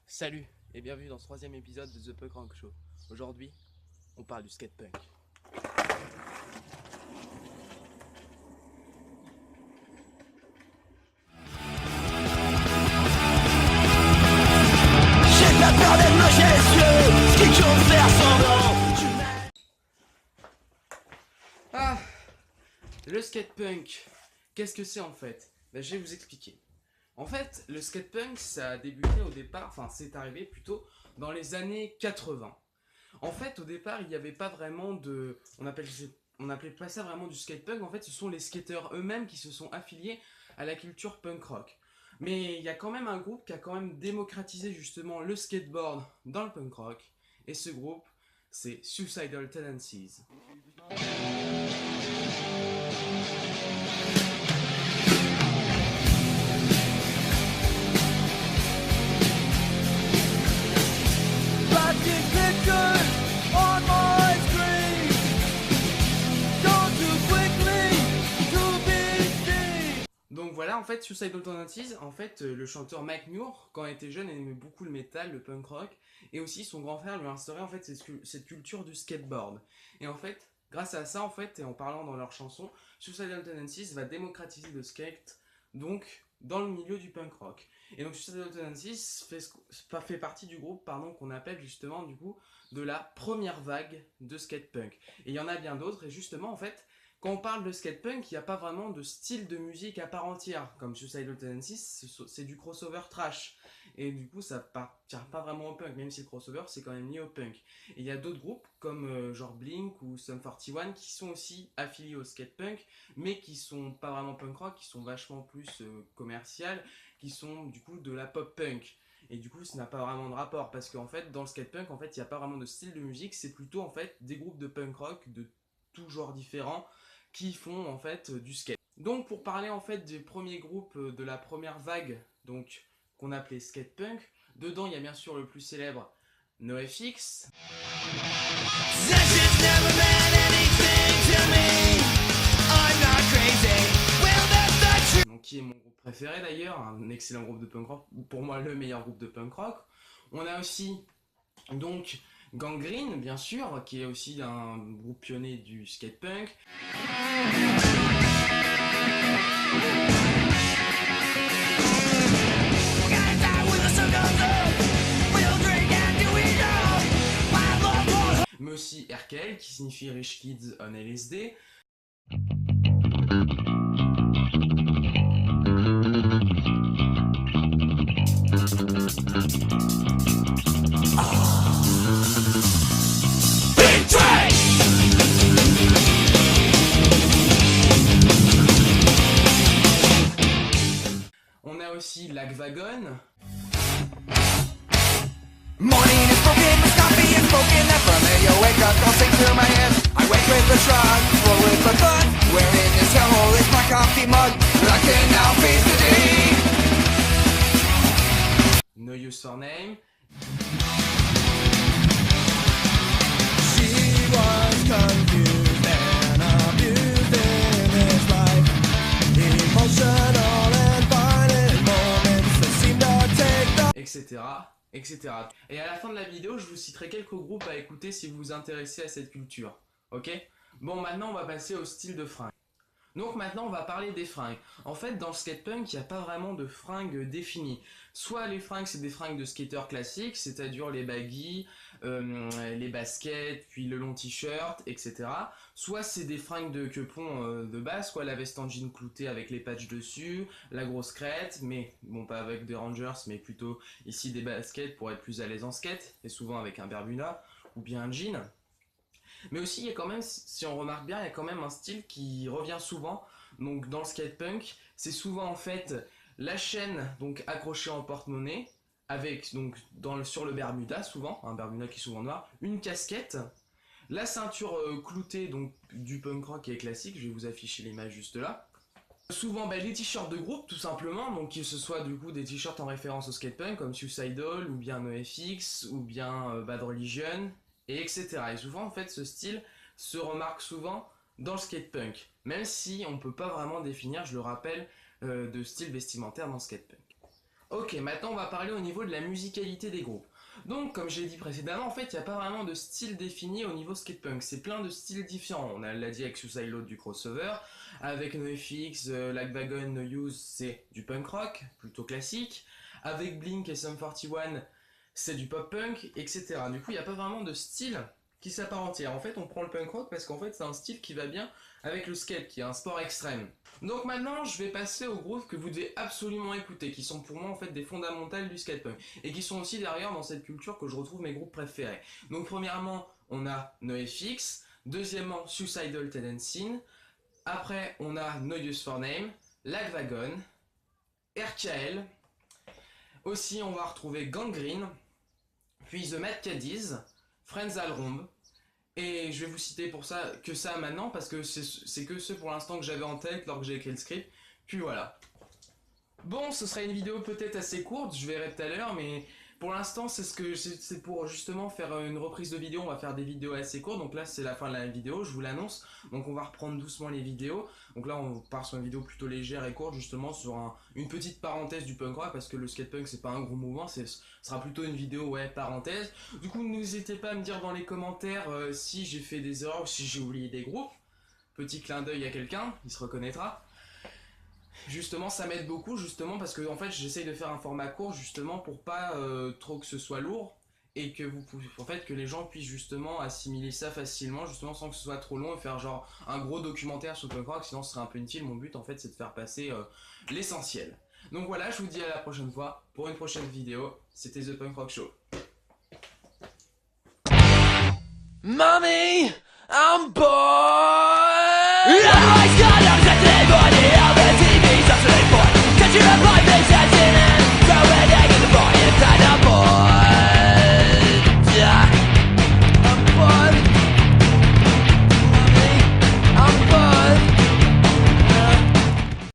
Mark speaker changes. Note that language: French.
Speaker 1: Salut et bienvenue dans ce troisième épisode de The Punk Rock Show. Aujourd'hui, on parle du skatepunk.
Speaker 2: J'ai pas peur d'être majestueux, ce qui compte faire semblant.
Speaker 1: Le skatepunk, qu'est-ce que c'est en fait? Je vais vous expliquer. En fait, le skatepunk, ça a débuté au départ, enfin c'est arrivé plutôt dans les années 80. En fait, au départ, il n'y avait pas vraiment de... On appelait pas ça vraiment du skatepunk, en fait, ce sont les skateurs eux-mêmes qui se sont affiliés à la culture punk rock. Mais il y a quand même un groupe qui a quand même démocratisé justement le skateboard dans le punk rock. Et ce groupe, c'est Suicidal Tendencies.
Speaker 2: Plastic pictures on my screen. Gone too quickly to be seen.
Speaker 1: Donc voilà, en fait, Suicidal Tendencies, en fait, le chanteur Mike Muir, quand il était jeune, il aimait beaucoup le métal, le punk rock, et aussi son grand frère lui a instauré en fait cette culture du skateboard. Et en fait, grâce à ça, en fait, et en parlant dans leur chanson, Suicidal Tendencies va démocratiser le skate, donc dans le milieu du punk rock. Et donc Suicidal Tendencies fait partie du groupe, pardon, qu'on appelle justement du coup de la première vague de skatepunk. Et il y en a bien d'autres, et justement, en fait, quand on parle de skatepunk, il n'y a pas vraiment de style de musique à part entière. Comme Suicidal Tendencies, c'est du crossover trash. Et du coup, ça tient pas vraiment au punk, même si le crossover, c'est quand même lié au punk. Et il y a d'autres groupes, comme genre Blink ou Sum 41, qui sont aussi affiliés au skatepunk, mais qui sont pas vraiment punk rock, qui sont vachement plus commercial, qui sont du coup de la pop punk. Et du coup, ça n'a pas vraiment de rapport, parce qu'en fait, dans le skatepunk, en fait, il n'y a pas vraiment de style de musique, c'est plutôt en fait des groupes de punk rock de tout genre différents, qui font en fait du skate. Donc pour parler en fait des premiers groupes de la première vague, donc qu'on appelait skatepunk, dedans il y a bien sûr le plus célèbre NoFX.
Speaker 2: That shit's never meant anything to me. I'm not crazy. Well, that's the truth.
Speaker 1: Donc qui est mon groupe préféré d'ailleurs, un excellent groupe de punk rock, pour moi le meilleur groupe de punk rock. On a aussi donc Gangrene bien sûr, qui est aussi un groupe pionnier du skatepunk.
Speaker 2: We're gonna die with a circle of. We'll drink and do it all. My love won't
Speaker 1: Mais aussi RKL qui signifie Rich Kids on LSD.
Speaker 2: betray.
Speaker 1: On a aussi Lagwagon.
Speaker 2: Morning is broken, the coffee is broken. That from me, you wake up, don't sink to my hands. I wake with a shrug, roll with a thud. Where in this hellhole is my coffee mug? I can now face the day.
Speaker 1: No Use for Name.
Speaker 2: She was confused and abused in his life. Emotional and violent moments that seem to take the
Speaker 1: Etc., etc. Et à la fin de la vidéo, je vous citerai quelques groupes à écouter si vous vous intéressez à cette culture. Ok? Bon, maintenant on va passer au style de fringues. Donc maintenant on va parler des fringues. En fait, dans le skatepunk, il n'y a pas vraiment de fringues définies. Soit les fringues, c'est des fringues de skateurs classiques, c'est-à-dire les baggy, les baskets, puis le long t-shirt, etc. Soit c'est des fringues de quepon de base, quoi, la veste en jean cloutée avec les patchs dessus, la grosse crête, mais bon, pas avec des Rangers, mais plutôt ici des baskets pour être plus à l'aise en skate, et souvent avec un bermuda ou bien un jean. Mais aussi, il y a quand même, si on remarque bien, il y a quand même un style qui revient souvent. Donc dans le skatepunk, c'est souvent en fait la chaîne donc accrochée en porte-monnaie, avec donc sur le bermuda souvent, un bermuda qui est souvent noir, une casquette, la ceinture cloutée donc du punk rock qui est classique, je vais vous afficher l'image juste là. Souvent les t-shirts de groupe tout simplement, donc que ce soit du coup des t-shirts en référence au skatepunk comme Suicidal ou bien NoFX ou bien Bad Religion et etc. Et souvent en fait ce style se remarque souvent dans le skatepunk, même si on peut pas vraiment définir, je le rappelle, de style vestimentaire dans le skatepunk. Ok, maintenant on va parler au niveau de la musicalité des groupes. Donc, comme j'ai dit précédemment, en fait, il n'y a pas vraiment de style défini au niveau skatepunk. C'est plein de styles différents. On l'a dit avec Suicide Load du crossover, avec NoFX, Lagwagon, No Use, c'est du punk rock, plutôt classique. Avec Blink et Sum 41, c'est du pop punk, etc. Du coup, il n'y a pas vraiment de style qui s'apparente. En fait, on prend le punk rock parce qu'en fait, c'est un style qui va bien avec le skate, qui est un sport extrême. Donc maintenant, je vais passer aux groupes que vous devez absolument écouter, qui sont pour moi en fait des fondamentales du skatepunk, et qui sont aussi derrière dans cette culture que je retrouve mes groupes préférés. Donc premièrement, on a NoFX, deuxièmement Suicidal Tendency, après on a No Use for Name, Lagwagon, RKL, aussi on va retrouver Gangrene, puis The Mad Caddies, Friends Alrombe, et je vais vous citer pour ça que ça maintenant parce que c'est que ceux pour l'instant que j'avais en tête lors que j'ai écrit le script. Puis voilà. Bon, ce sera une vidéo peut-être assez courte, je verrai tout à l'heure, mais pour l'instant c'est pour justement faire une reprise de vidéo. On va faire des vidéos assez courtes, donc là c'est la fin de la vidéo, je vous l'annonce. Donc on va reprendre doucement les vidéos. Donc là on part sur une vidéo plutôt légère et courte, justement sur une petite parenthèse du punk rock, parce que le skatepunk c'est pas un gros mouvement, ce sera plutôt une vidéo parenthèse. Du coup n'hésitez pas à me dire dans les commentaires si j'ai fait des erreurs ou si j'ai oublié des groupes. Petit clin d'œil à quelqu'un, il se reconnaîtra. Justement, ça m'aide beaucoup, justement, parce que en fait, j'essaye de faire un format court, justement, pour pas trop que ce soit lourd, et que que les gens puissent justement assimiler ça facilement, justement, sans que ce soit trop long, et faire genre un gros documentaire sur punk rock, sinon ce serait un peu inutile. Mon but, en fait, c'est de faire passer l'essentiel. Donc voilà, je vous dis à la prochaine fois pour une prochaine vidéo. C'était The Punk Rock Show.
Speaker 2: Mommy, I'm bored. Otherwise, God, I'm just a body of the TV, such a boy. Catch you